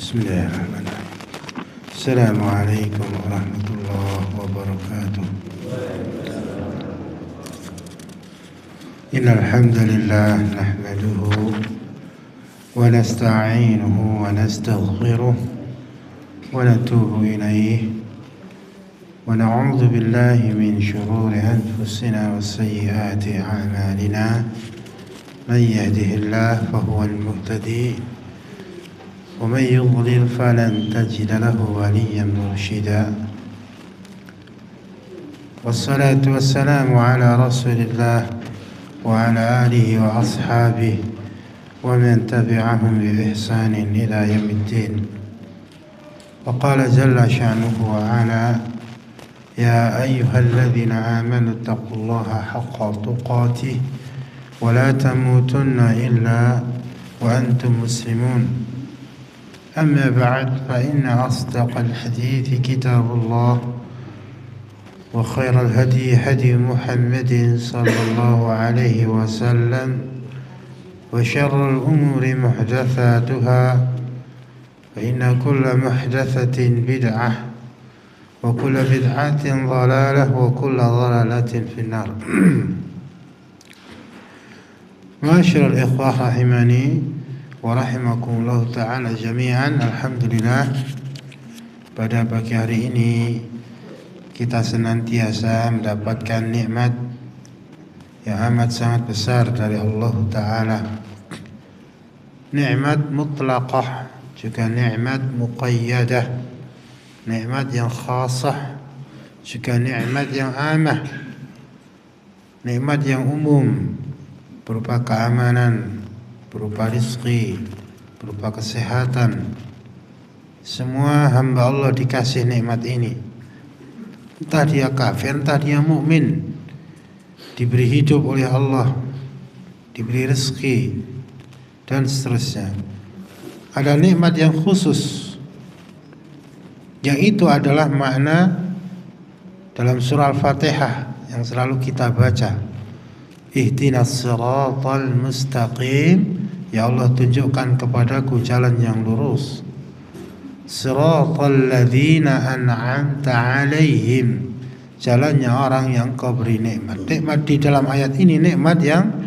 Bismillahirrahmanirrahim. Assalamualaikum warahmatullahi wabarakatuh. Innal hamdalillah nahmaduhu wa nasta'inuhu wa nastaghfiruh wa natubu ilayhi wa na'udzu billahi min shururi anfusina wa sayyiati a'malina. Man yahdihillahu fahuwal muhtadi ومن يضلل فلن تجد له وليا مرشدا والصلاة والسلام على رسول الله وعلى آله وأصحابه ومن تبعهم بإحسان إلى يوم الدين. وقال جل شأنه وعلا يا أيها الذين آمنوا اتقوا الله حق تقاته ولا تموتن إلا وأنتم مسلمون. أما بعد فإن أصدق الحديث كتاب الله وخير الهدي هدي محمد صلى الله عليه وسلم وشر الأمور محدثاتها فإن كل محدثة بدعة وكل بدعة ضلالة وكل ضلالة في النار. معاشر الإخوة رحمني wa rahimakumullah ta'ala jami'an. Alhamdulillah, pada pagi hari ini kita senantiasa mendapatkan nikmat yang amat sangat besar dari Allah Ta'ala. Nikmat mutlaqah, juga nikmat muqayyadah, nikmat yang khasah, juga nikmat yang amah, nikmat yang umum berupa keamanan, berupa rizki, berupa kesehatan. Semua hamba Allah dikasih nikmat ini, entah dia kafir, entah dia mukmin, diberi hidup oleh Allah, diberi rizki, dan seterusnya. Ada nikmat yang khusus, yang itu adalah makna dalam surah Al-Fatihah yang selalu kita baca. Ihdinas siratal mustaqim, ya Allah tunjukkan kepadaku jalan yang lurus. Siratal ladzina an'amta alaihim, jalannya orang yang kau beri nikmat. Nikmat di dalam ayat ini nikmat yang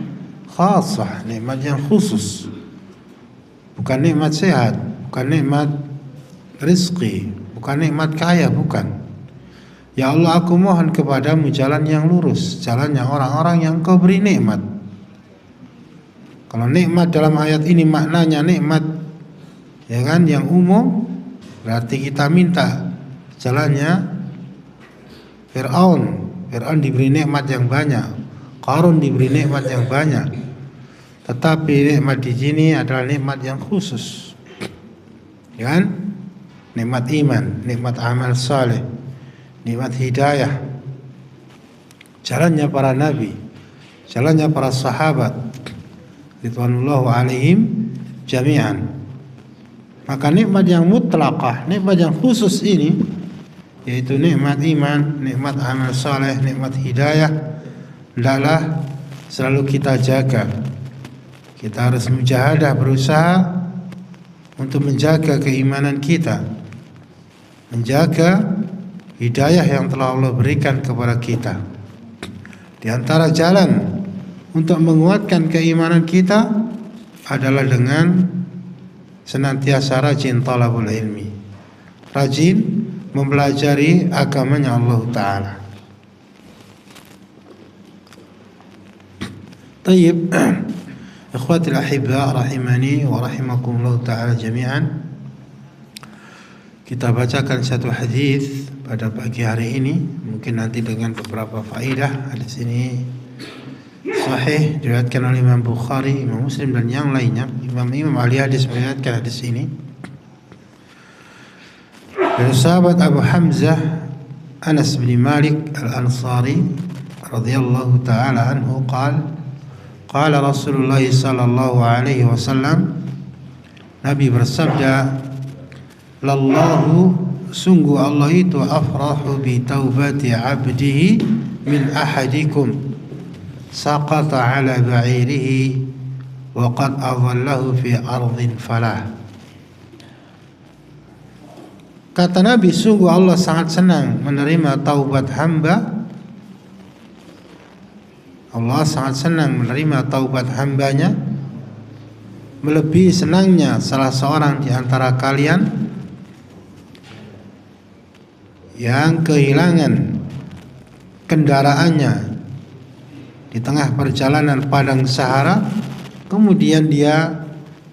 khasah, nikmat yang khusus. Bukan nikmat sehat, bukan nikmat rizki, bukan nikmat kaya, bukan. Ya Allah, aku mohon kepadamu jalan yang lurus, jalannya orang-orang yang kau beri nikmat. Kalau nikmat dalam ayat ini maknanya nikmat, ya kan, yang umum, berarti kita minta jalannya Fir'aun. Fir'aun diberi nikmat yang banyak, Qarun diberi nikmat yang banyak. Tetapi nikmat di sini adalah nikmat yang khusus, ya kan? Nikmat iman, nikmat amal saleh, nikmat hidayah, jalannya para nabi, jalannya para sahabat ridwanullahu alaihim jami'an. Maka nikmat yang mutlaqah, nikmat yang khusus ini, yaitu nikmat iman, nikmat amal saleh, nikmat hidayah, hendaklah selalu kita jaga. Kita harus mujahadah, berusaha untuk menjaga keimanan kita, menjaga hidayah yang telah Allah berikan kepada kita. Di antara jalan untuk menguatkan keimanan kita adalah dengan senantiasa rajin talabul ilmi, rajin mempelajari agamanya Allah Ta'ala. Tayyib, ikhwatil ahibba rahimani wa rahimakumullah ta'ala jami'an. Kita bacakan satu hadis pada pagi hari ini, mungkin nanti dengan beberapa faedah. Hadis ini sahih, diriwayatkan oleh Imam Bukhari, Imam Muslim dan yang lainnya. Imam ahli hadis meriwayatkan hadis ini dari sahabat Abu Hamzah Anas bin Malik Al-Ansari radhiyallahu ta'ala anhu qala Rasulullah sallallahu alaihi wasallam, Nabi bersabda, lallahu, sungguh Allah itu afrahu bi taubati abdihi min ahadikum saqata ala ba'irihi wa qad adallahu fi ardhin falah. Kata Nabi, sungguh Allah sangat senang menerima taubat hamba. Allah sangat senang menerima taubat hambanya, melebihi senangnya salah seorang di antara kalian yang kehilangan kendaraannya di tengah perjalanan padang Sahara, kemudian dia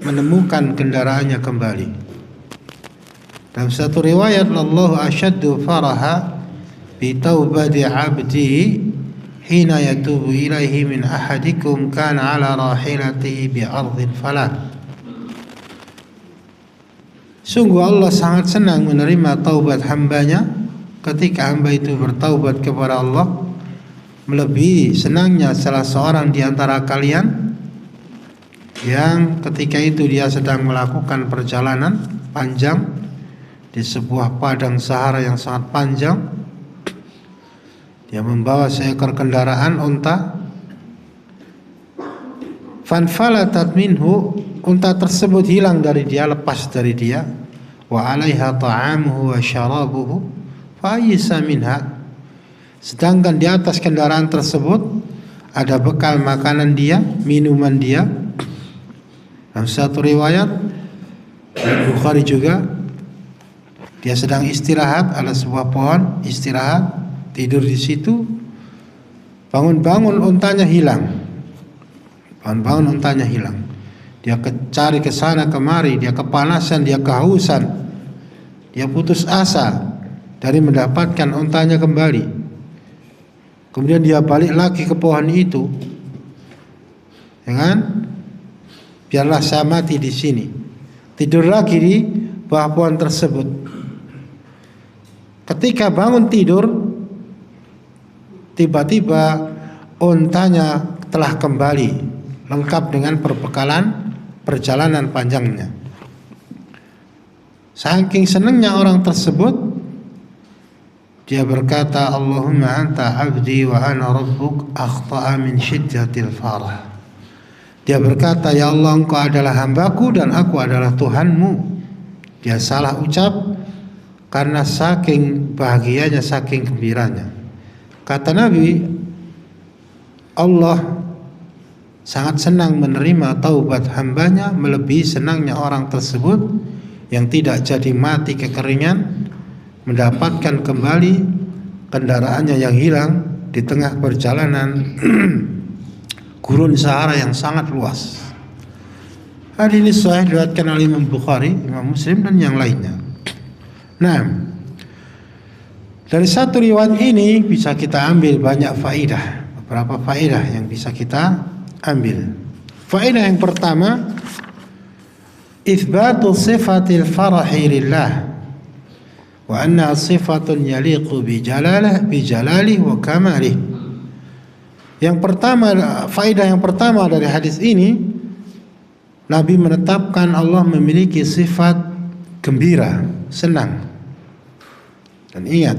menemukan kendaraannya kembali. Dalam satu riwayat, Allahu asyaddu faraha bi taubati 'abdihi hina yatubu ilaihi min ahadikum kana ala rahilatihi bi ardhin falah. Sungguh Allah sangat senang menerima taubat hambanya ketika hamba itu bertaubat kepada Allah, melebihi senangnya salah seorang di antara kalian yang ketika itu dia sedang melakukan perjalanan panjang di sebuah padang Sahara yang sangat panjang. Dia membawa seekor kendaraan unta. Fanfalatat minhu, unta tersebut hilang dari dia, lepas dari dia. Wa 'alaiha ta'amuhu wa syarabuhu fa aysa minha. Sedangkan di atas kendaraan tersebut ada bekal makanan dia, minuman dia. Dalam satu riwayat Bukhari juga, dia sedang istirahat, ada sebuah pohon, istirahat, tidur di situ. Bangun-bangun untanya hilang. Bangun-bangun untanya hilang. Dia cari ke sana kemari, dia kepanasan, dia kehausan. Dia putus asa dari mendapatkan untanya kembali. Kemudian dia balik lagi ke pohon itu. Ya kan? Biarlah saya mati di sini. Tidur lagi di bawah pohon tersebut. Ketika bangun tidur, tiba-tiba untanya telah kembali, lengkap dengan perbekalan perjalanan panjangnya. Saking senangnya orang tersebut, dia berkata, Allahumma anta abdi wa ana rabbuk akhta'a min syiddatil farah. Dia berkata, ya Allah, engkau adalah hambaku dan aku adalah Tuhanmu. Dia salah ucap karena saking bahagianya, saking gembiranya. Kata Nabi, Allah sangat senang menerima taubat hambanya, melebihi senangnya orang tersebut yang tidak jadi mati kekeringan, mendapatkan kembali kendaraannya yang hilang di tengah perjalanan gurun Sahara yang sangat luas. Hadis ini sahih diriwayatkan oleh Imam Bukhari, Imam Muslim dan yang lainnya. Nah, dari satu riwayat ini bisa kita ambil banyak faedah, beberapa faedah yang bisa kita ambil. Faedah yang pertama, itsbatu sifatil farahi lillah wa anna sifatun yaliqu bi jalalihi wa kamalihi. Yang pertama, faedah yang pertama dari hadis ini, Nabi menetapkan Allah memiliki sifat gembira, senang. Dan ingat,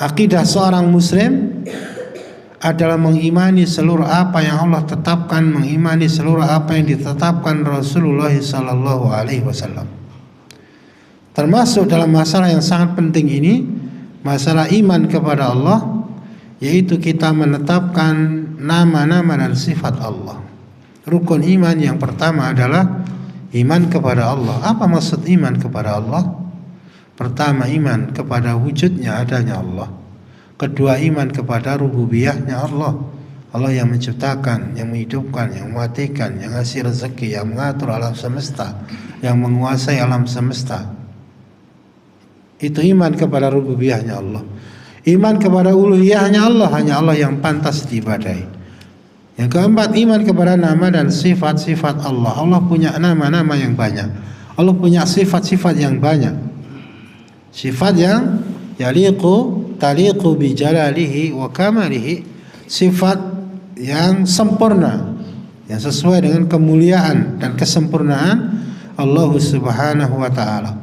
akidah seorang muslim adalah mengimani seluruh apa yang Allah tetapkan, mengimani seluruh apa yang ditetapkan Rasulullah SAW. Termasuk dalam masalah yang sangat penting ini, masalah iman kepada Allah, yaitu kita menetapkan nama-nama dan sifat Allah. Rukun iman yang pertama adalah iman kepada Allah. Apa maksud iman kepada Allah? Pertama, iman kepada wujudnya adanya Allah. Kedua, iman kepada rububiyahnya Allah. Allah yang menciptakan, yang menghidupkan, yang mematikan, yang ngasih rezeki, yang mengatur alam semesta, yang menguasai alam semesta. Itu iman kepada rububiyahnya Allah. Iman kepada uluhiyahnya Allah, hanya Allah yang pantas diibadahi. Yang keempat, iman kepada nama dan sifat-sifat Allah. Allah punya nama-nama yang banyak. Allah punya sifat-sifat yang banyak. Sifat yang taliqu bi jalalihi wa kamalihi. Sifat yang sempurna, yang sesuai dengan kemuliaan dan kesempurnaan Allah Subhanahu wa ta'ala.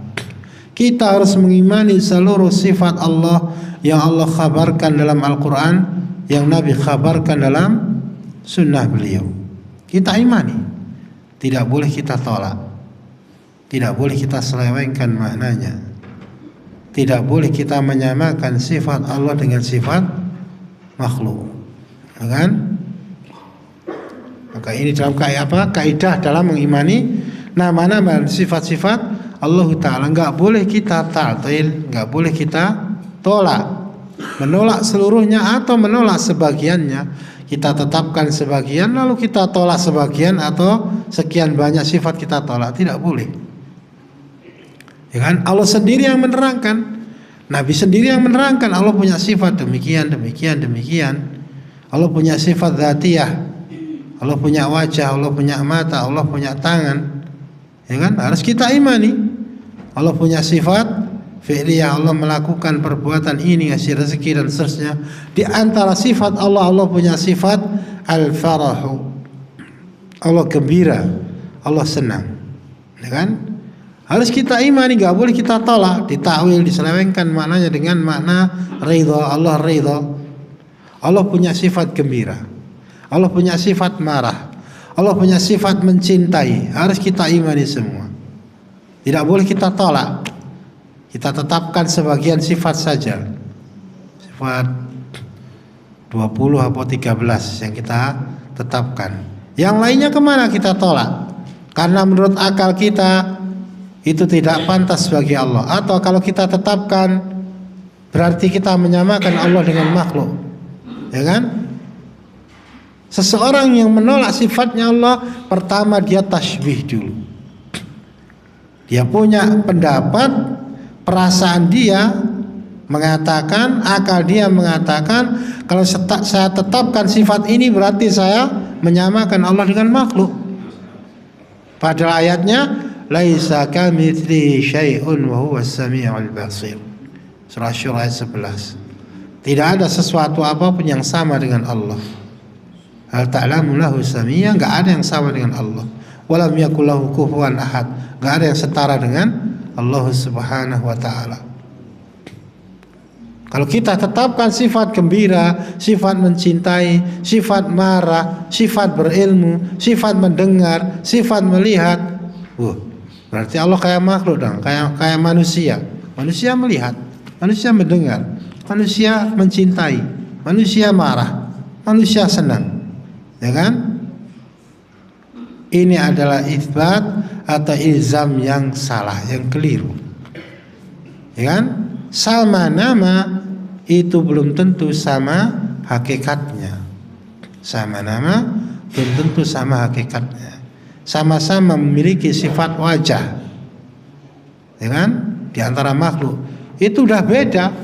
Kita harus mengimani seluruh sifat Allah yang Allah khabarkan dalam Al-Quran, yang Nabi khabarkan dalam sunnah beliau. Kita imani, tidak boleh kita tolak. Tidak boleh kita selewengkan maknanya. Tidak boleh kita menyamakan sifat Allah dengan sifat makhluk. Ya kan? Maka ini dalam kaidah dalam mengimani nama-nama sifat-sifat Allah Ta'ala. Enggak boleh kita ta'til, enggak boleh kita tolak, menolak seluruhnya atau menolak sebagiannya. Kita tetapkan sebagian lalu kita tolak sebagian, atau sekian banyak sifat kita tolak, tidak boleh. Ya kan? Allah sendiri yang menerangkan, Nabi sendiri yang menerangkan Allah punya sifat demikian, demikian, demikian. Allah punya sifat dzatiyah, Allah punya wajah, Allah punya mata, Allah punya tangan. Ya kan? Harus kita imani. Allah punya sifat fi'liyah, Allah melakukan perbuatan ini, ngasih rezeki dan seterusnya. Di antara sifat Allah, Allah punya sifat al-farahu, Allah gembira, Allah senang. Ya kan? Harus kita imani, gak boleh kita tolak, ditakwil, diselewengkan maknanya dengan makna ridha. Allah ridha, Allah punya sifat gembira, Allah punya sifat marah, Allah punya sifat mencintai. Harus kita imani semua, tidak boleh kita tolak. Kita tetapkan sebagian sifat saja, sifat 20 atau 13 yang kita tetapkan. Yang lainnya kemana kita tolak? Karena menurut akal kita itu tidak pantas bagi Allah. Atau kalau kita tetapkan berarti kita menyamakan Allah dengan makhluk. Ya kan? Seseorang yang menolak sifatnya Allah, pertama dia tasbih dulu. Dia punya pendapat, perasaan dia mengatakan, akal dia mengatakan, kalau saya tetapkan sifat ini berarti saya menyamakan Allah dengan makhluk. Pada ayatnya laisa kamitslihi syai'un wa huwas samiul basir. Surah Syura ayat 11. Tidak ada sesuatu apapun yang sama dengan Allah. Hal ta'lamu lahu samiyya, enggak ada yang sama dengan Allah. Walam yakul lahu kufuwan ahad, enggak ada yang setara dengan Allah Subhanahu wa ta'ala. Kalau kita tetapkan sifat gembira, sifat mencintai, sifat marah, sifat berilmu, sifat mendengar, sifat melihat, berarti Allah kayak makhluk dong, kayak manusia. Manusia melihat, manusia mendengar, manusia mencintai, manusia marah, manusia senang. Ya kan? Ini adalah isbat atau ilzam yang salah, yang keliru. Ya kan? Sama nama itu belum tentu sama hakikatnya. Sama nama belum tentu sama hakikatnya. Sama-sama memiliki sifat wajah. Ya kan? Di antara makhluk itu udah beda.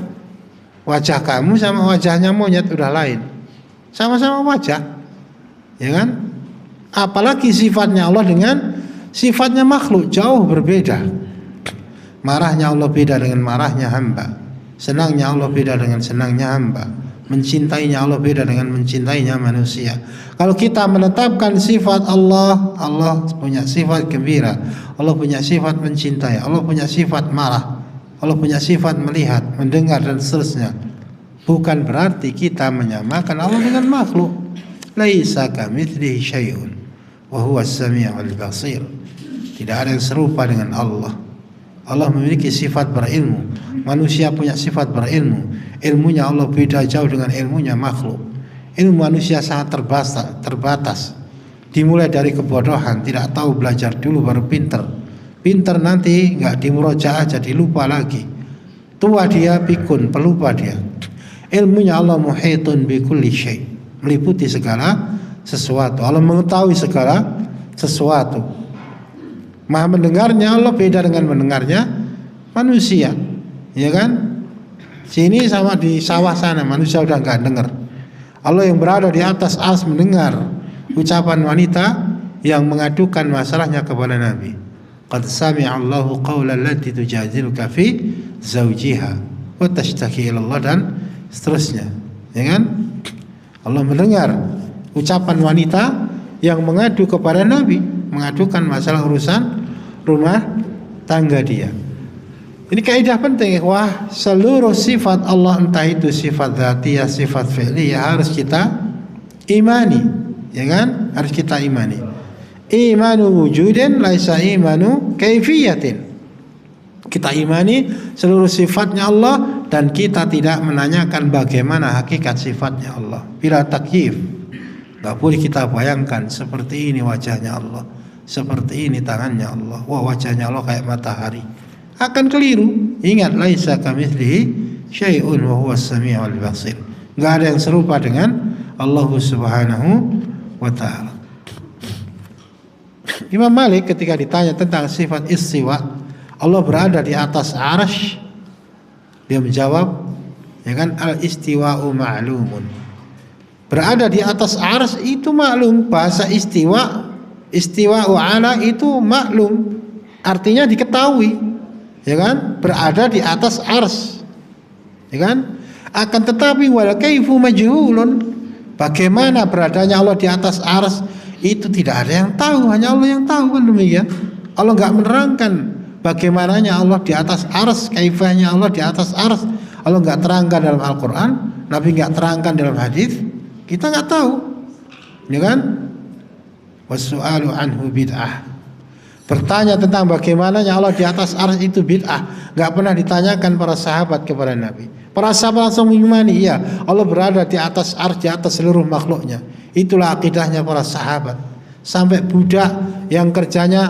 Wajah kamu sama wajahnya monyet udah lain. Sama-sama wajah. Ya kan? Apalagi sifatnya Allah dengan sifatnya makhluk, jauh berbeda. Marahnya Allah beda dengan marahnya hamba, senangnya Allah beda dengan senangnya hamba, mencintainya Allah beda dengan mencintainya manusia. Kalau kita menetapkan sifat Allah, Allah punya sifat gembira, Allah punya sifat mencintai, Allah punya sifat marah, Allah punya sifat melihat, mendengar dan seterusnya, bukan berarti kita menyamakan Allah dengan makhluk. Laisa kamitslihi syai'un wa huwas samiul basir. Tidak ada yang serupa dengan Allah. Allah memiliki sifat berilmu, manusia punya sifat berilmu. Ilmunya Allah beda jauh dengan ilmunya makhluk. Ilmu manusia sangat terbatas. Dimulai dari kebodohan, tidak tahu belajar dulu baru pinter. Pinter nanti nggak dimurojaah jadi lupa lagi. Tua dia pikun, pelupa dia. Ilmunya Allah muhitun bi kulli syai', meliputi segala sesuatu. Allah mengetahui segala sesuatu. Maha mendengarnya Allah beda dengan mendengarnya manusia. Ya kan? Sini sama di sawah sana manusia udah nggak dengar. Allah yang berada di atas ars mendengar ucapan wanita yang mengadukan masalahnya kepada Nabi. Qad sami'a Allahu qawla allati tujadiluka fi zawjiha wa tashtaki ila Allah, dan seterusnya. Ya kan? Allah mendengar ucapan wanita yang mengadu kepada Nabi, mengadukan masalah urusan rumah tangga dia. Ini kaidah penting. Wah, seluruh sifat Allah, entah itu sifat dzatiyah, sifat fi'liyah, harus kita imani. Ya kan? Harus kita imani. Imanu wujudin laisa imanu kaifiyatin. Kita imani seluruh sifatnya Allah dan kita tidak menanyakan bagaimana hakikat sifatnya Allah. Bila takyif, gak boleh kita bayangkan seperti ini wajahnya Allah, seperti ini tangannya Allah. Wah, wajahnya Allah kayak matahari. Akan keliru. Ingat, laisa kamitslihi syai'un wa huwas samiul basir. Gak ada yang serupa dengan Allah Subhanahu wa ta'ala. Imam Malik ketika ditanya tentang sifat istiwa, Allah berada di atas arsy, dia menjawab, ya kan, al-istiwa'u ma'lumun. Berada di atas arsy itu maklum. Bahasa istiwa, istiwa'u ala itu maklum, artinya diketahui, ya kan, berada di atas arsy, ya kan. Akan tetapi wal kaifu majhulun, bagaimana beradanya Allah di atas arsy itu tidak ada yang tahu, hanya Allah yang tahu, kan demikian. Allah enggak menerangkan bagaimananya Allah di atas arsy, kaifahnya Allah di atas arsy. Allah enggak terangkan dalam Al-Qur'an, Nabi enggak terangkan dalam hadis, kita enggak tahu, ya kan? Wassu'alu anhu bid'ah. Bertanya tentang bagaimananya Allah di atas arsy itu bid'ah. Enggak pernah ditanyakan para sahabat kepada Nabi. Para sahabat langsung mengimani, iya, Allah berada di atas arsy, di atas seluruh makhluknya. Itulah akidahnya para sahabat. Sampai budak yang kerjanya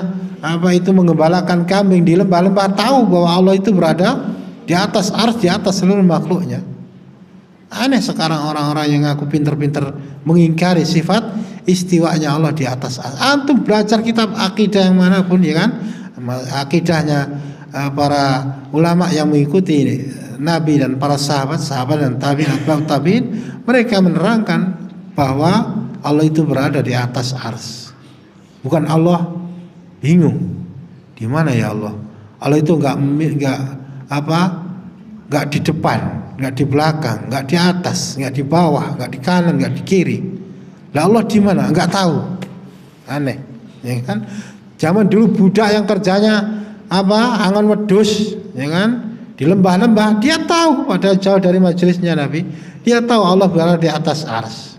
menggembalakan kambing di lembah-lembah tahu bahwa Allah itu berada di atas arsy, di atas seluruh makhluknya. Aneh sekarang orang-orang yang ngaku pinter-pinter mengingkari sifat istiwanya Allah di atas arsy. Antum belajar kitab akidah yang manapun, ya kan, akidahnya para ulama yang mengikuti Nabi dan para sahabat dan tabi'in, mereka menerangkan bahwa Allah itu berada di atas arsy. Bukan Allah bingung di mana ya Allah. Allah itu enggak di depan, enggak di belakang, enggak di atas, enggak di bawah, enggak di kanan, enggak di kiri. Lah Allah di mana? Enggak tahu. Aneh, ya kan? Zaman dulu budak yang kerjanya angon wedhus, ya kan? Di lembah-lembah dia tahu, padahal jauh dari majelisnya Nabi, dia tahu Allah berada di atas arsy.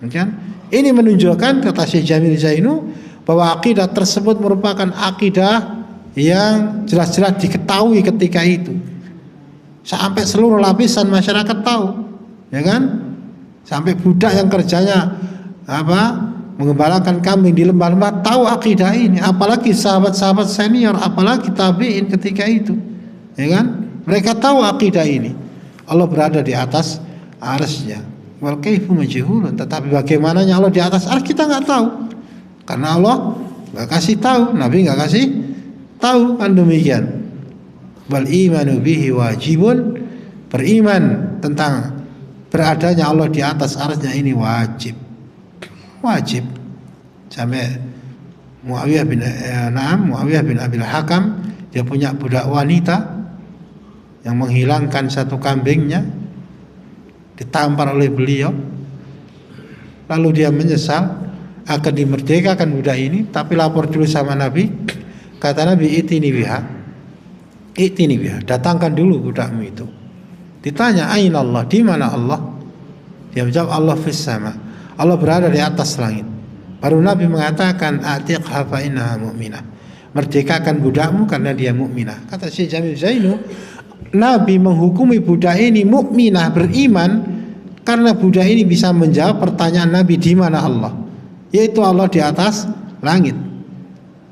Kan? Ini menunjukkan, kata Syekh Jamil Zainu, bahwa akidah tersebut merupakan akidah yang jelas-jelas diketahui ketika itu. Sampai seluruh lapisan masyarakat tahu, ya kan? Sampai budak yang kerjanya menggembalakan kambing di lembah-lembah tahu akidah ini, apalagi sahabat-sahabat senior, apalagi tabi'in ketika itu, ya kan? Mereka tahu akidah ini. Allah berada di atas arsy-Nya. Wal kaifu majhulun, tetapi bagaimananya Allah di atas arsy kita enggak tahu. Karena Allah enggak kasih tahu, Nabi enggak kasih tahu, kan demikian. Wal imanu bihi wajibun, beriman tentang beradanya Allah di atas arsy-Nya ini wajib. Wajib. Sampai Muawiyah bin Abil Hakam, dia punya budak wanita yang menghilangkan satu kambingnya, ditampar oleh beliau, lalu dia menyesal akan dimerdekakan budak ini, tapi lapor dulu sama Nabi. Kata Nabi, itini biha, datangkan dulu budakmu itu. Ditanya, aina Allah, di mana Allah? Dia menjawab, Allah fis sama, Allah berada di atas langit. Baru Nabi mengatakan, atiqha fa innaha mu'minah, merdekakan budakmu karena dia mukminah. Kata Syekh Jamil Zainu, Nabi menghukumi budak ini mukminah, beriman, karena budak ini bisa menjawab pertanyaan Nabi, di mana Allah? Yaitu Allah di atas langit.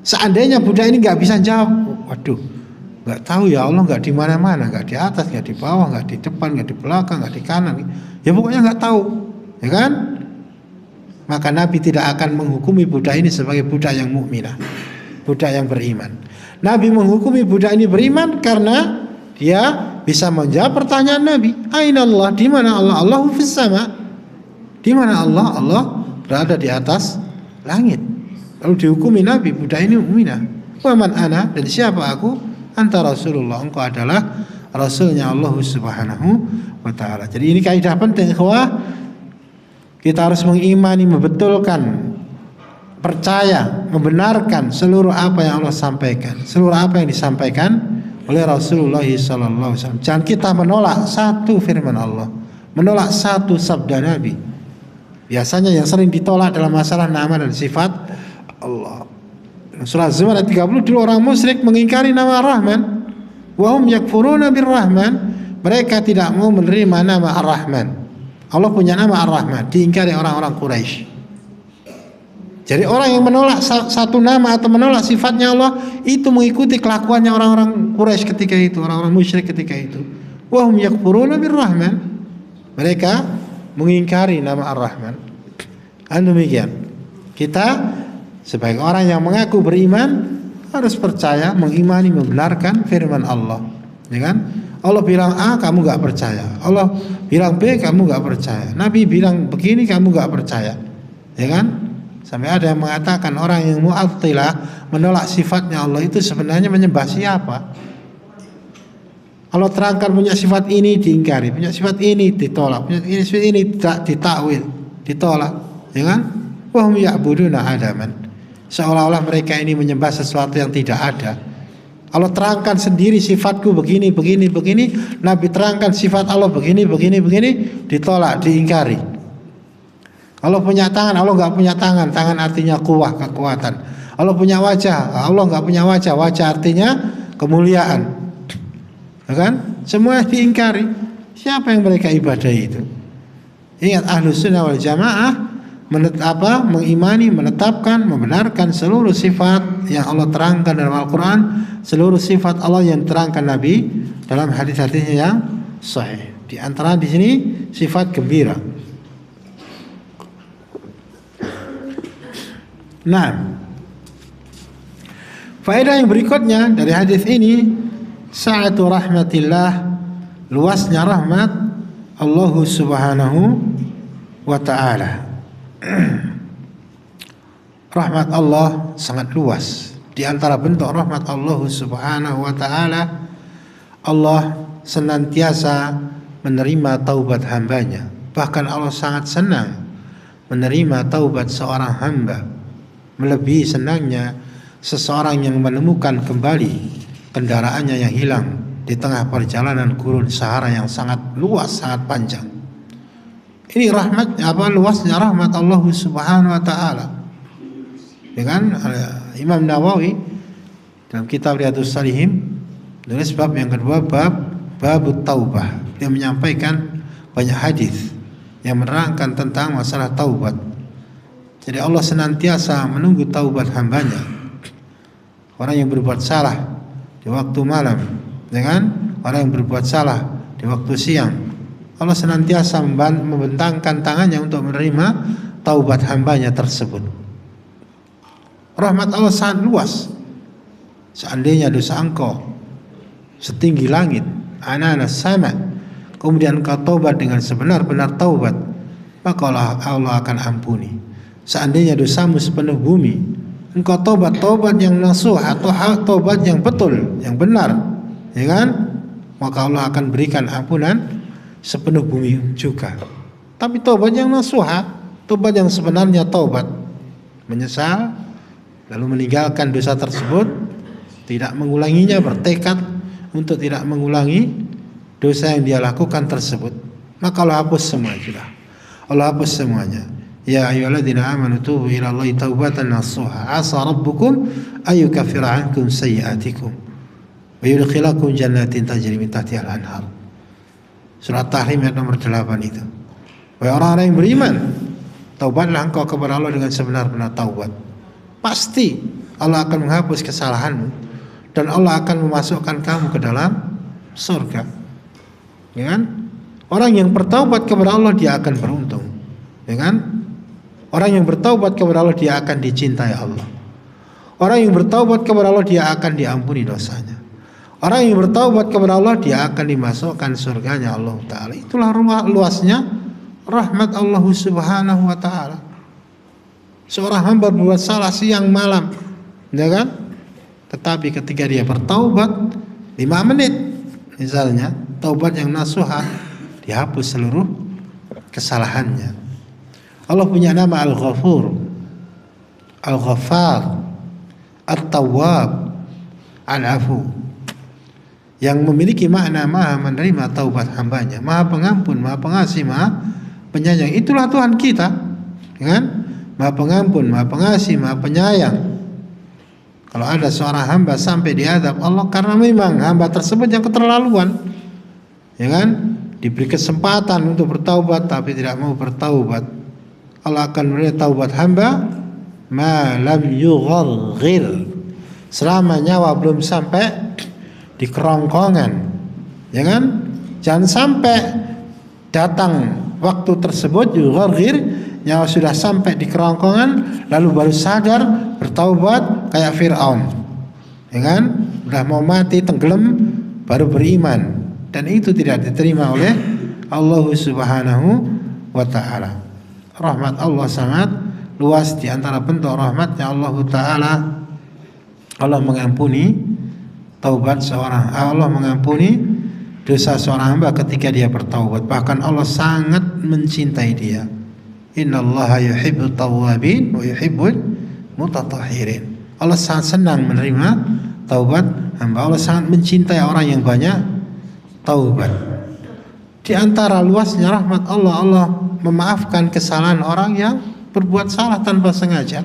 Seandainya budak ini nggak bisa jawab, waduh, nggak tahu ya Allah nggak di mana-mana, nggak di atas, nggak di bawah, nggak di depan, nggak di belakang, nggak di kanan, ya pokoknya nggak tahu, ya kan? Maka Nabi tidak akan menghukumi budak ini sebagai budak yang mukminah, budak yang beriman. Nabi menghukumi budak ini beriman karena dia bisa menjawab pertanyaan Nabi. Aina Allah, di mana Allah? Allahu fis sama. Di mana Allah? Allah berada di atas langit. Lalu dihukumi Nabi, budak ini mukminah. Wa man ana, dan siapa aku? Anta Rasulullah, engkau adalah Rasulnya Allah Subhanahu wa ta'ala. Jadi ini kaidah penting, ikhwah. Kita harus mengimani, membetulkan, percaya, membenarkan seluruh apa yang Allah sampaikan, seluruh apa yang disampaikan oleh Rasulullah SAW. Jangan kita menolak satu firman Allah, menolak satu sabda Nabi. Biasanya yang sering ditolak dalam masalah nama dan sifat Allah. Surah Az-Zumar ayat 30, dulu orang musyrik mengingkari nama Ar-Rahman. Wa hum yakfuruna bir-Rahman. Mereka tidak mau menerima nama Ar-Rahman. Allah punya nama Ar-Rahman, diingkari orang-orang Quraisy. Jadi orang yang menolak satu nama atau menolak sifatnya Allah itu mengikuti kelakuannya orang-orang Quraisy ketika itu, orang-orang musyrik ketika itu. Wa hum yakfuruna bir-Rahman. Mereka mengingkari nama Ar-Rahman. Demikian. Kita sebagai orang yang mengaku beriman harus percaya, mengimani, membenarkan firman Allah. Ya kan? Allah bilang A, kamu gak percaya. Allah bilang B, kamu gak percaya. Nabi bilang begini, kamu gak percaya. Ya kan? Sampai ada yang mengatakan orang yang mu'attilah menolak sifatnya Allah itu sebenarnya menyembah siapa? Allah terangkan punya sifat ini diingkari, punya sifat ini ditolak, punya sifat ini tidak ditakwil, ditolak, ya kan? Wa hum ya'buduna adaman. Seolah-olah mereka ini menyembah sesuatu yang tidak ada. Allah terangkan sendiri sifatku begini, begini, begini. Nabi terangkan sifat Allah begini, begini, begini, ditolak, diingkari. Allah punya tangan, Allah nggak punya tangan. Tangan artinya kuwah, kekuatan. Allah punya wajah, Allah nggak punya wajah. Wajah artinya kemuliaan. Ya kan? Semua diingkari. Siapa yang mereka ibadahi itu? Ingat, Ahlus Sunnah wal Jamaah mengimani, menetapkan, membenarkan seluruh sifat yang Allah terangkan dalam Al-Quran, seluruh sifat Allah yang terangkan Nabi dalam hadis-hadisnya yang sahih. Di antara di sini sifat gembira. Nah, faedah yang berikutnya dari hadis ini, sa'atu rahmatillah, luasnya rahmat Allah Subhanahu wa ta'ala. Rahmat Allah sangat luas. Di antara bentuk rahmat Allah Subhanahu wa ta'ala, Allah senantiasa menerima taubat hambanya. Bahkan Allah sangat senang menerima taubat seorang hamba, melebihi senangnya seseorang yang menemukan kembali kendaraannya yang hilang di tengah perjalanan gurun Sahara yang sangat luas, sangat panjang. Ini rahmat, luasnya rahmat Allah Subhanahu wa ta'ala. Ya kan? Imam Nawawi dalam kitab Riyadhus Shalihin nulis bab yang kedua, bab taubah. Dia menyampaikan banyak hadis yang menerangkan tentang masalah taubat. Jadi Allah senantiasa menunggu taubat hambanya. Orang yang berbuat salah di waktu malam, ya kan? Orang yang berbuat salah di waktu siang, Allah senantiasa membentangkan tangannya untuk menerima taubat hambanya tersebut. Rahmat Allah sangat luas. Seandainya dosa engkau setinggi langit, ananas sama, kemudian engkau taubat dengan sebenar-benar taubat, maka Allah akan ampuni. Seandainya dosamu sepenuh bumi, engkau taubat yang nasuh atau taubat yang betul, yang benar, ya kan? Maka Allah akan berikan ampunan sepenuh bumi juga. Tapi taubat yang nasuha, taubat yang sebenarnya taubat, menyesal lalu meninggalkan dosa tersebut, tidak mengulanginya, bertekad untuk tidak mengulangi dosa yang dia lakukan tersebut, maka Allah hapus semua sudah. Allah hapus semuanya. Ya ayyuhalladzina amanu tubu ila Allahi taubatan nasuha, asa rabbukum ayyukaffira ankum sayyi'atikum wa yudkhilakum jannatin tajri min tahtiha al-anhar. Surat Tahrim ayat nomor 8 itu. Wahai orang-orang yang beriman, taubatlah engkau kepada Allah dengan sebenar-benar taubat. Pasti Allah akan menghapus kesalahanmu dan Allah akan memasukkan kamu ke dalam surga. Ya kan? Orang yang bertaubat kepada Allah dia akan beruntung. Ya kan? Orang yang bertaubat kepada Allah dia akan dicintai Allah. Orang yang bertaubat kepada Allah dia akan diampuni dosanya. Orang yang bertaubat kepada Allah dia akan dimasukkan surganya Allah Ta'ala. Itulah luasnya rahmat Allah Subhanahu wa ta'ala. Seorang hamba berbuat salah siang malam, ya kan? Tetapi ketika dia bertaubat 5 menit misalnya, taubat yang nasuha, dihapus seluruh kesalahannya. Allah punya nama Al-Ghafur, Al-Ghaffar, At-Tawwab, Al-Afu, yang memiliki makna maha menerima taubat hambanya, maha pengampun, maha pengasih, maha penyayang. Itulah Tuhan kita, kan? Maha pengampun, maha pengasih, maha penyayang. Kalau ada seorang hamba sampai diazab Allah karena memang hamba tersebut yang keterlaluan, ya kan? Diberi kesempatan untuk bertaubat tapi tidak mau bertaubat, Allah akan menerima taubat hamba ma lam yugharghir, selama nyawa belum sampai di kerongkongan, ya kan? Jangan sampai datang waktu tersebut yugharghir, nyawa sudah sampai di kerongkongan lalu baru sadar bertaubat kayak Fir'aun, ya kan? Udah mau mati tenggelam baru beriman, dan itu tidak diterima oleh Allah Subhanahu wa ta'ala. Rahmat Allah sangat luas. Di antara bentuk rahmatnya Allah ta'ala, Allah mengampuni taubat seorang, Allah mengampuni dosa seorang hamba ketika dia bertaubat. Bahkan Allah sangat mencintai dia. Innallaha yuhibbut tawwabin wa yuhibbul mutatahhirin. Allah sangat senang menerima taubat hamba. Allah sangat mencintai orang yang banyak taubat. Di antara luasnya rahmat Allah, Allah memaafkan kesalahan orang yang berbuat salah tanpa sengaja.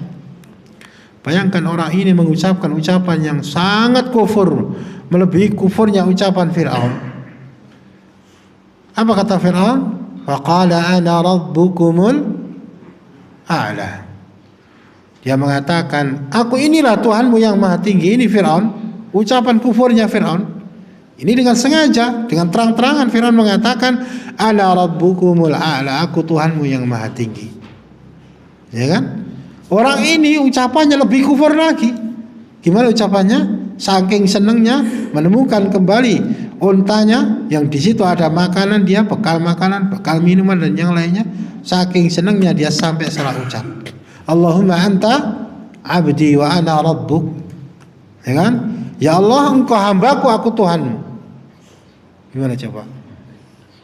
Bayangkan orang ini mengucapkan ucapan yang sangat kufur, melebihi kufurnya ucapan Fir'aun. Apa kata Fir'aun? Faqala ana rabbukumul a'la. Dia mengatakan, aku inilah Tuhanmu yang maha tinggi. Ini Fir'aun, ucapan kufurnya Fir'aun. Ini dengan sengaja, dengan terang-terangan Fir'aun mengatakan, ana rabbukumul a'la, aku Tuhanmu yang maha tinggi. Ya kan? Orang ini ucapannya lebih kufur lagi. Gimana ucapannya? Saking senangnya menemukan kembali untanya yang di situ ada makanan, dia bekal makanan, bekal minuman dan yang lainnya. Saking senangnya dia sampai salah ucap, Allahumma anta abdi wa ana rabbuk. Ya kan? Ya Allah, engkau hambaku, aku Tuhanmu. Gimana coba?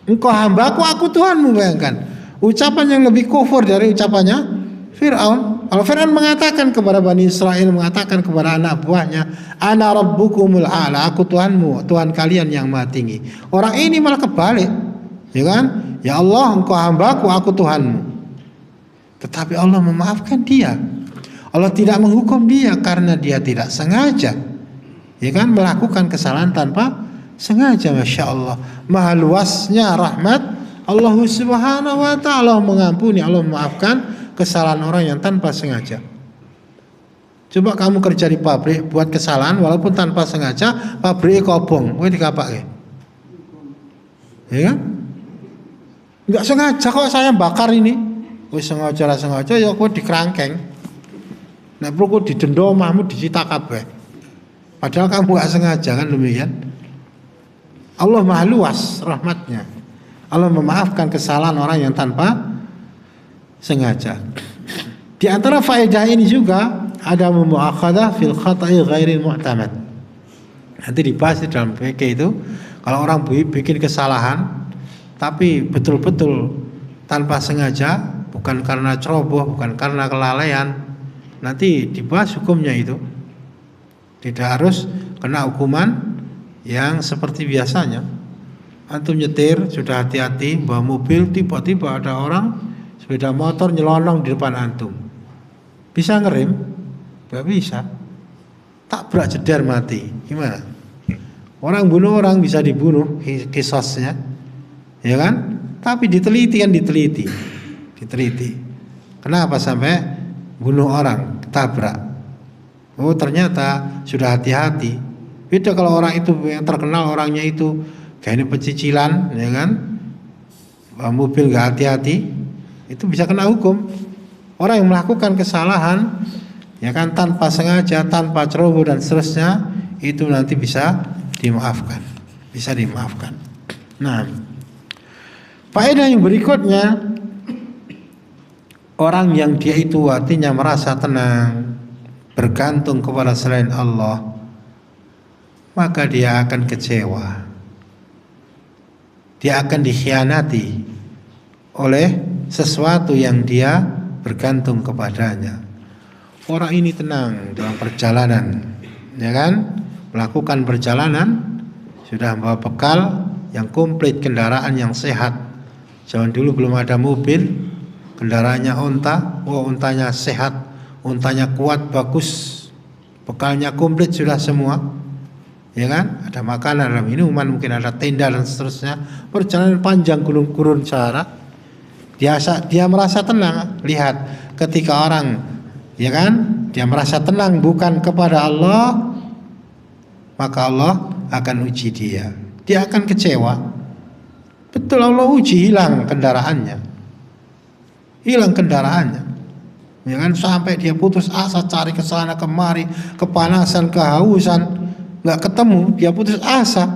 Engkau hambaku, aku Tuhanmu. Bayangkan ucapan yang lebih kufur dari ucapannya Fir'aun. Kalau Fir'aun mengatakan kepada Bani Israel, mengatakan kepada anak buahnya, ana rabbukumul a'la, aku Tuhanmu, Tuhan kalian yang maha tinggi. Orang ini malah kebalik, ya kan? Ya Allah, engkau hambaku, aku Tuhanmu. Tetapi Allah memaafkan dia. Allah tidak menghukum dia karena dia tidak sengaja, ya kan, melakukan kesalahan tanpa sengaja. Masya Allah, maha luasnya rahmat Allah Subhanahu wa ta'ala. Mengampuni, Allah memaafkan kesalahan orang yang tanpa sengaja. Coba kamu kerja di pabrik, buat kesalahan walaupun tanpa sengaja, pabrik kobong, kowe dikapake, ya kan? Enggak sengaja kok saya bakar ini. Wis sengaja ra sengaja ya kowe dikerangkeng. Nek perlu didenda omahmu disita kabeh. Padahal kamu enggak sengaja, kan demikian. Allah maha luas rahmatnya. Allah memaafkan kesalahan orang yang tanpa sengaja. Di antara faedah ini juga ada mu'akhadah fil khata'i ghairil mu'tamad. Nanti dibahas di dalam fikih itu, kalau orang bikin kesalahan tapi betul-betul tanpa sengaja, bukan karena ceroboh, bukan karena kelalaian, nanti dibahas hukumnya itu. Tidak harus kena hukuman yang seperti biasanya. Antum nyetir sudah hati-hati, bawa mobil, tiba-tiba ada orang sepeda motor nyelonong di depan antum. Bisa ngerem? Gak bisa. Tabrak jedar mati. Gimana? Orang bunuh orang bisa dibunuh, kisosnya, ya kan? Tapi diteliti kan, diteliti. Kenapa sampai bunuh orang, tabrak? Oh ternyata sudah hati-hati. Beda kalau orang itu yang terkenal, orangnya itu kayak ini pecicilan, ya kan? Mobil gak hati-hati, itu bisa kena hukum. Orang yang melakukan kesalahan, ya kan, tanpa sengaja, tanpa ceroboh dan seterusnya, itu nanti bisa dimaafkan, Nah, faedah yang berikutnya, orang yang dia itu hatinya merasa tenang, bergantung kepada selain Allah, maka dia akan kecewa. Dia akan dikhianati oleh sesuatu yang dia bergantung kepadanya. Orang ini tenang dalam perjalanan, ya kan? Melakukan perjalanan, sudah membawa bekal yang komplit, kendaraan yang sehat. Zaman dulu belum ada mobil, kendaraannya unta. Oh, untanya sehat, untanya kuat, bagus, bekalnya komplit sudah semua, ya kan? Ada makanan, ada minuman, mungkin ada tenda dan seterusnya. Perjalanan panjang gurun Sahara. Dia merasa tenang. Lihat, ketika orang, ya kan, dia merasa tenang bukan kepada Allah, maka Allah akan uji dia. Dia akan kecewa. Betul, Allah uji, hilang kendaraannya, ya kan, sampai dia putus asa, cari kesana kemari, kepanasan, kehausan, nggak ketemu, dia putus asa.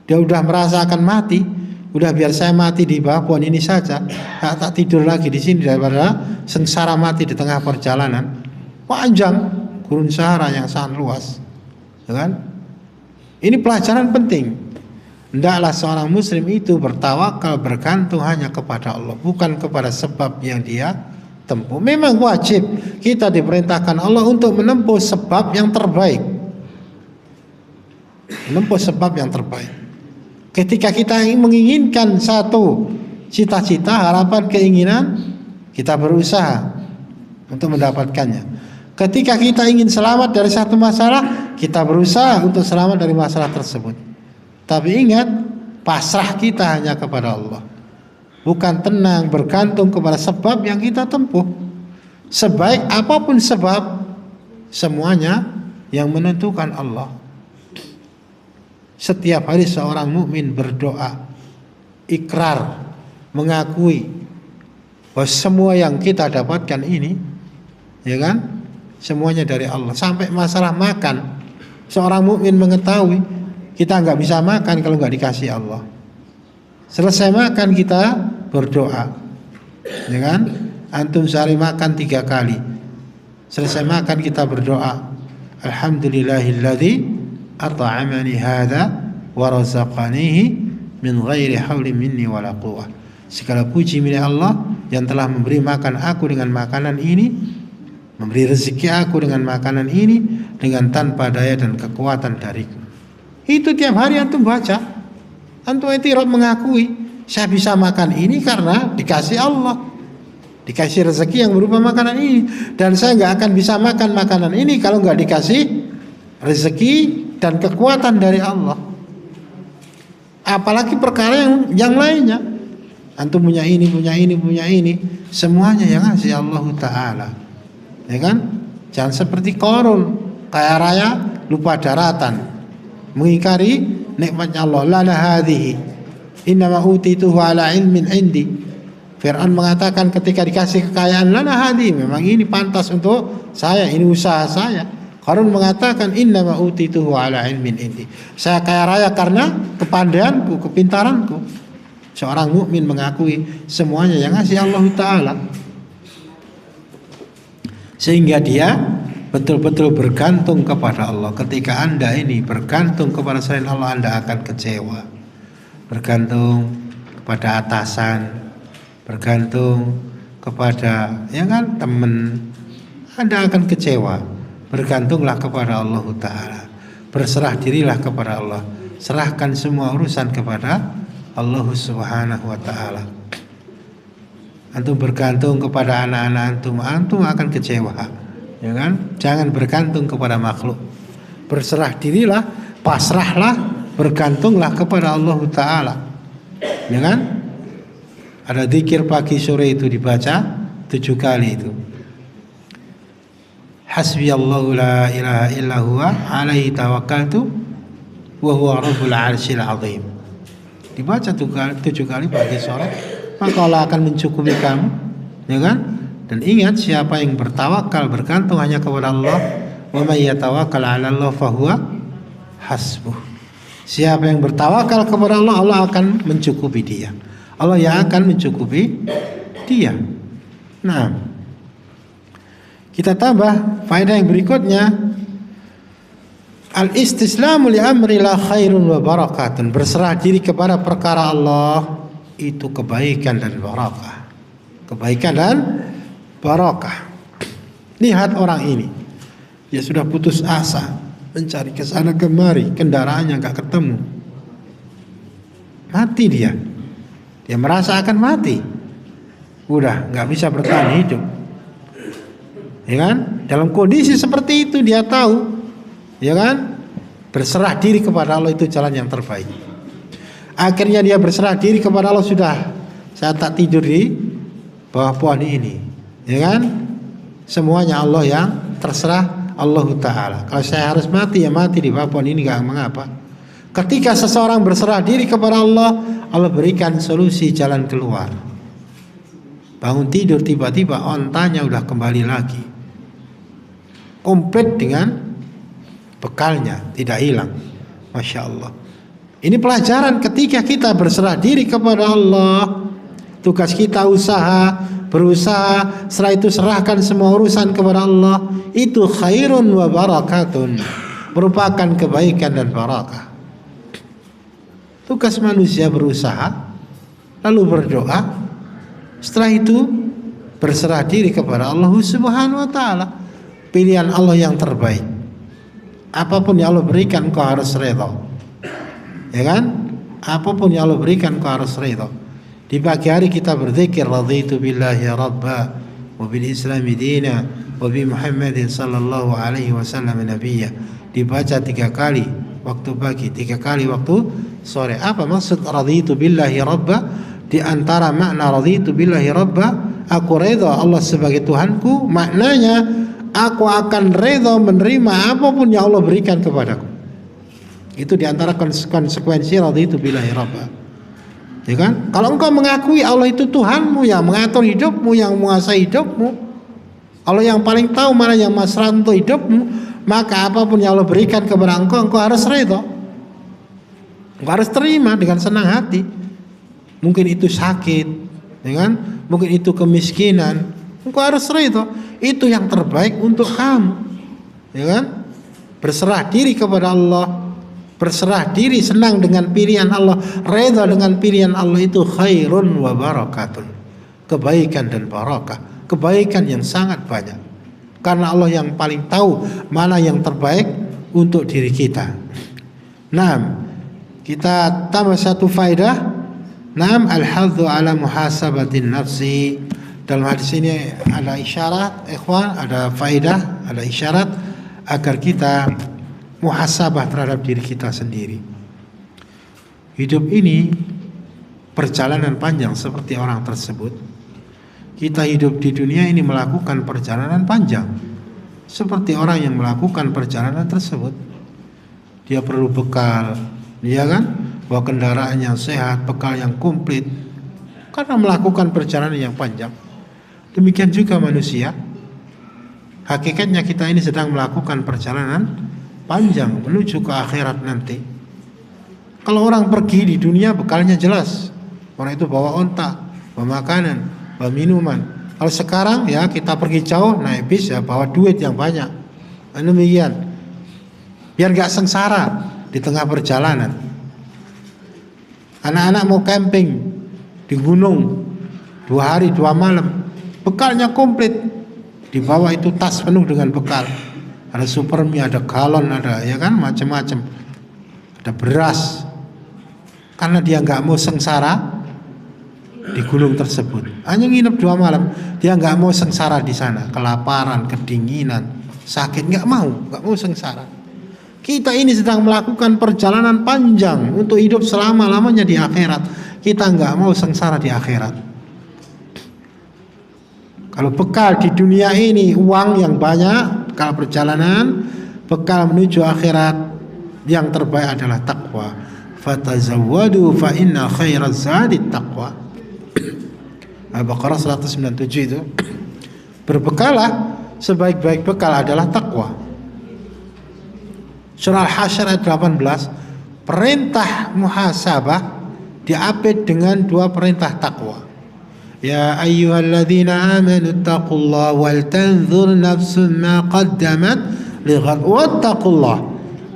Dia udah merasa akan mati, udah biar saya mati di bawah pohon ini saja, tak tidur lagi di sini daripada sengsara mati di tengah perjalanan panjang gurun Sahara yang sangat luas, ya kan? Ini pelajaran penting. Hendaklah seorang muslim itu bertawakal, bergantung hanya kepada Allah, bukan kepada sebab yang dia tempuh. Memang wajib kita diperintahkan Allah untuk menempuh sebab yang terbaik. Menempuh sebab yang terbaik. Ketika kita menginginkan satu cita-cita, harapan, keinginan, kita berusaha untuk mendapatkannya. Ketika kita ingin selamat dari satu masalah, kita berusaha untuk selamat dari masalah tersebut. Tapi ingat, pasrah kita hanya kepada Allah, bukan tenang bergantung kepada sebab yang kita tempuh. Sebaik apapun sebab, semuanya yang menentukan Allah. Setiap hari seorang mukmin berdoa, ikrar, mengakui bahwa semua yang kita dapatkan ini, ya kan, semuanya dari Allah. Sampai masalah makan, seorang mukmin mengetahui kita nggak bisa makan kalau nggak dikasih Allah. Selesai makan kita berdoa, ya kan? Antum sehari makan 3 kali. Selesai makan kita berdoa, Alhamdulillahilladzi at'amani hadza wa razaqanihi min ghairi haulin minni wala quwwah. Segala puji milik Allah yang telah memberi makan aku dengan makanan ini, memberi rezeki aku dengan makanan ini dengan tanpa daya dan kekuatan dariku. Itu tiap hari antum baca, antum i'tiraf, mengakui saya bisa makan ini karena dikasih Allah, dikasih rezeki yang berupa makanan ini, dan saya nggak akan bisa makan makanan ini kalau nggak dikasih rezeki dan kekuatan dari Allah. Apalagi perkara yang lainnya, antum punya ini, semuanya yang ngasih Allah Ta'ala, ya kan? Jangan seperti Qarun, kaya raya lupa daratan, mengingkari nikmatnya Allah. Lana hadhihi innama utituhu ala ilmin indi. Fir'aun mengatakan ketika dikasih kekayaan, lana hadhihi, memang ini pantas untuk saya, ini usaha saya. Qarun mengatakan innama utituhu ala ilmin indi, saya kaya raya karena kepandaianku, kepintaranku. Seorang mukmin mengakui semuanya yang ngasih Allah Ta'ala, sehingga dia betul-betul bergantung kepada Allah. Ketika Anda ini bergantung kepada selain Allah, Anda akan kecewa. Bergantung kepada atasan, bergantung kepada, ya kan, teman, Anda akan kecewa. Bergantunglah kepada Allah Ta'ala, berserah dirilah kepada Allah, serahkan semua urusan kepada Allah Subhanahu wa Ta'ala. Antum bergantung kepada anak-anak antum akan kecewa, ya kan? Jangan bergantung kepada makhluk. Berserah dirilah, pasrahlah, bergantunglah kepada Allah Ta'ala, ya kan? Ada zikir pagi sore itu dibaca 7 kali itu. Hasbiyallahu la ilaha illa huwa alaihi tawakkaltu wa huwa rabbul arsyil azim. Dibaca 7 kali pagi sore, maka Allah akan mencukupi kamu, ya kan? Dan ingat, siapa yang bertawakal, bergantung hanya kepada Allah, wa may yatawakkal 'ala Allah fa huwa hasbuh. Siapa yang bertawakal kepada Allah, Allah akan mencukupi dia. Allah yang akan mencukupi dia. Nah, kita tambah faedah yang berikutnya, al-istislamu li amri la khairun wa barakatun. Berserah diri kepada perkara Allah itu kebaikan dan barakah. Kebaikan dan barakah. Lihat orang ini, dia sudah putus asa, mencari kesana kemari, kendaraannya nggak ketemu, mati dia. Dia merasa akan mati, udah nggak bisa bertahan hidup, ya kan? Dalam kondisi seperti itu dia tahu, ya kan, berserah diri kepada Allah itu jalan yang terbaik. Akhirnya dia berserah diri kepada Allah, sudah, saya tak tidur di bawah pohon ini, ya kan, semuanya Allah yang terserah Allah Ta'ala. Kalau saya harus mati, ya mati di bawah pohon ini, gak mengapa. Ketika seseorang berserah diri kepada Allah, Allah berikan solusi jalan keluar. Bangun tidur tiba-tiba ontanya udah kembali lagi, komplit dengan bekalnya, tidak hilang. Masya Allah. Ini pelajaran ketika kita berserah diri kepada Allah. Tugas kita berusaha, setelah itu serahkan semua urusan kepada Allah. Itu khairun wa barakatun, merupakan kebaikan dan barakah. Tugas manusia berusaha, lalu berdoa, setelah itu berserah diri kepada Allah Subhanahu wa ta'ala. Pilihan Allah yang terbaik. Apapun yang Allah berikan, kau harus redha, ya kan? Apapun yang Allah berikan, kau harus redha. Di pagi hari kita berzikir, raditu billahi rabba wa bil islami dina wa bi Muhammadin sallallahu alaihi wasallam nabiyya. Dibaca 3 kali waktu pagi, 3 kali waktu sore. Apa maksud raditu billahi rabba? Di antara makna raditu billahi rabba, aku redha Allah sebagai Tuhanku, maknanya aku akan redha menerima apapun yang Allah berikan kepadaku. Itu diantara konsekuensi raditu billahi rabba, ya kan? Kalau engkau mengakui Allah itu Tuhanmu, yang mengatur hidupmu, yang menguasai hidupmu, Allah yang paling tahu mana yang maslahat untuk hidupmu, maka apapun yang Allah berikan kepada engkau, engkau harus redha, engkau harus terima dengan senang hati. Mungkin itu sakit, ya kan? Mungkin itu kemiskinan, engkau harus redha. Itu yang terbaik untuk kamu, ya kan? Berserah diri kepada Allah, berserah diri, senang dengan pilihan Allah, redha dengan pilihan Allah, itu khairun wa barakatun, kebaikan dan barakah, kebaikan yang sangat banyak. Karena Allah yang paling tahu mana yang terbaik untuk diri kita. Nah, kita tambah satu faedah. Naam, al-hadzu ala muhasabatin nafsi. Dalam hadis ini ada isyarat, ikhwan, ada faedah, ada isyarat agar kita muhasabah terhadap diri kita sendiri. Hidup ini perjalanan panjang seperti orang tersebut. Kita hidup di dunia ini melakukan perjalanan panjang seperti orang yang melakukan perjalanan tersebut. Dia perlu bekal, dia kan, bawa kendaraan yang sehat, bekal yang komplit, karena melakukan perjalanan yang panjang. Demikian juga manusia. Hakikatnya kita ini sedang melakukan perjalanan panjang menuju ke akhirat nanti. Kalau orang pergi di dunia bekalnya jelas. Orang itu bawa onta, bawa makanan, bawa minuman. Kalau sekarang ya kita pergi jauh naik bis ya bawa duit yang banyak. Demikian. Biar gak sengsara di tengah perjalanan. Anak-anak mau camping di gunung 2 hari 2 malam, bekalnya komplit. Di bawah itu tas penuh dengan bekal. Ada supermie, ada galon, ada, ya kan, macam-macam. Ada beras. Karena dia nggak mau sengsara di gunung tersebut. Hanya nginep 2 malam. Dia nggak mau sengsara di sana, kelaparan, kedinginan, sakit, nggak mau sengsara. Kita ini sedang melakukan perjalanan panjang untuk hidup selama-lamanya di akhirat. Kita nggak mau sengsara di akhirat. Kalau bekal di dunia ini uang yang banyak, kalau perjalanan, bekal menuju akhirat yang terbaik adalah takwa. Fatazawwadu fa inna khairaz zadi taqwa. Al-Baqarah 197 itu. Berbekalah, sebaik-baik bekal adalah takwa. Surah Al-Hasyr ayat 18, perintah muhasabah diapit dengan 2 perintah takwa. Ya ayyuhalladzina amanu taqullaha wal tanzur nafsun ma qaddamat lighad wattaqullah.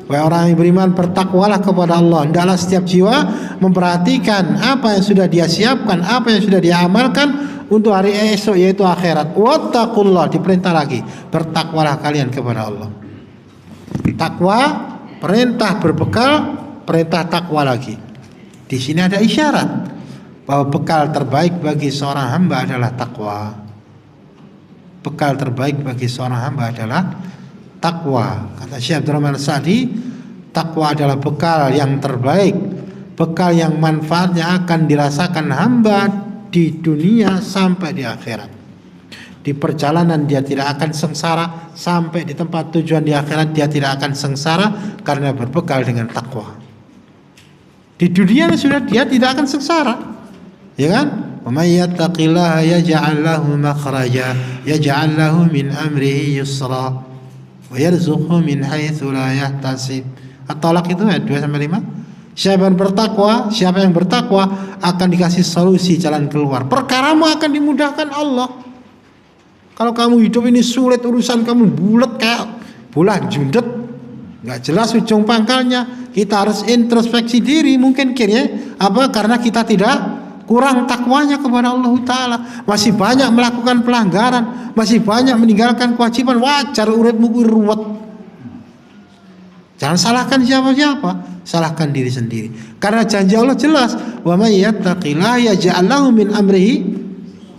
Wahai orang yang beriman, bertakwalah kepada Allah. Hendaklah setiap jiwa memperhatikan apa yang sudah dia siapkan, apa yang sudah dia amalkan untuk hari esok, yaitu akhirat. Wattaqullah, diperintah lagi, bertakwalah kalian kepada Allah. Takwa, perintah berbekal, perintah takwa lagi. Di sini ada isyarat bahwa bekal terbaik bagi seorang hamba adalah takwa. bekal terbaik bagi seorang hamba adalah takwa. Kata Syekh Abdurrahman As-Sa'di, takwa adalah bekal yang terbaik, bekal yang manfaatnya akan dirasakan hamba di dunia sampai di akhirat. Di perjalanan dia tidak akan sengsara, sampai di tempat tujuan di akhirat dia tidak akan sengsara karena berbekal dengan takwa. Di dunia sudah dia tidak akan sengsara, ya kan? Wa may yattaqillaha yaj'al lahu makhraja yaj'al lahu min amrihi yusra wa yarzuqhu min haitsu la yahtasib. At-Talaq itu ayat 2-5. Siapa yang bertakwa akan dikasih solusi jalan keluar. Perkaramu akan dimudahkan Allah. Kalau kamu hidup ini sulit, urusan kamu bulat kayak bola jundet, nggak jelas ujung pangkalnya, kita harus introspeksi diri. Mungkin karena kita tidak kurang takwanya kepada Allah Ta'ala, masih banyak melakukan pelanggaran, masih banyak meninggalkan kewajiban. Wajar uripmu ruwet. Jangan salahkan siapa-siapa, salahkan diri sendiri. Karena janji Allah jelas, wa may yattaqillaha yaj'al lahu min amrihi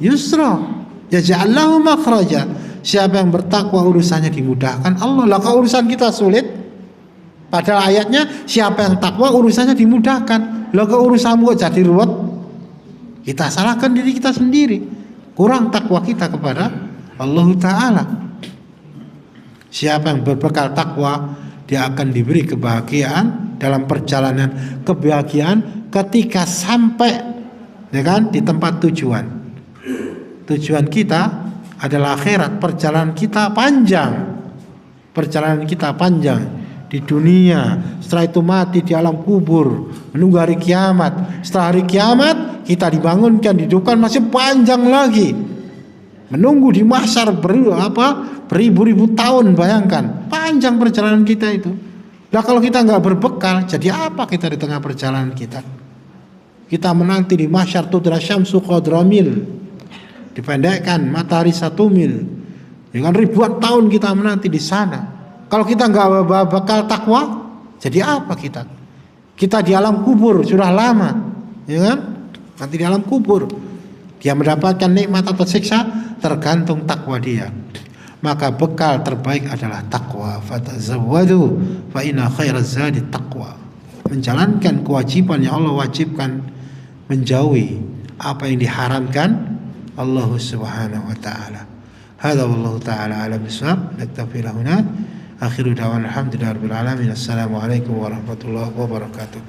yusra yaj'al lahu makhraja. Siapa yang bertakwa urusannya dimudahkan Allah. Lah kalau urusan kita sulit, padahal ayatnya siapa yang takwa urusannya dimudahkan. Lah kalau urusanmu jadi ruwet, kita salahkan diri kita sendiri. Kurang takwa kita kepada Allah Ta'ala. Siapa yang berbekal takwa, dia akan diberi kebahagiaan dalam perjalanan, kebahagiaan ketika sampai, ya kan, di tempat tujuan. Tujuan kita adalah akhirat. Perjalanan kita panjang di dunia. Setelah itu mati di alam kubur, menunggu hari kiamat. Setelah hari kiamat kita dibangunkan, dihidupkan, masih panjang lagi. Menunggu di mahsyar beribu-ribu tahun, bayangkan panjang perjalanan kita itu. Nah kalau kita nggak berbekal, jadi apa kita di tengah perjalanan kita? Kita menanti di mahsyar tudra syamsu qadra mil, dipendekkan matahari 1 mil, dengan ribuan tahun kita menanti di sana. Kalau kita nggak bekal takwa, jadi apa kita? Kita di alam kubur sudah lama, ya kan? Nanti di alam kubur dia mendapatkan nikmat atau siksa tergantung takwa dia. Maka bekal terbaik adalah takwa. Fatazawwadu fa inna khairaz zadi taqwa. Menjalankan kewajiban yang Allah wajibkan, menjauhi apa yang diharamkan Allah Subhanahu wa taala. Hadza wallahu taala a'lam bissawab. Naktafi lahuna. Akhiru da'wana alhamdulillahirabbil alamin. Assalamualaikum warahmatullahi wabarakatuh.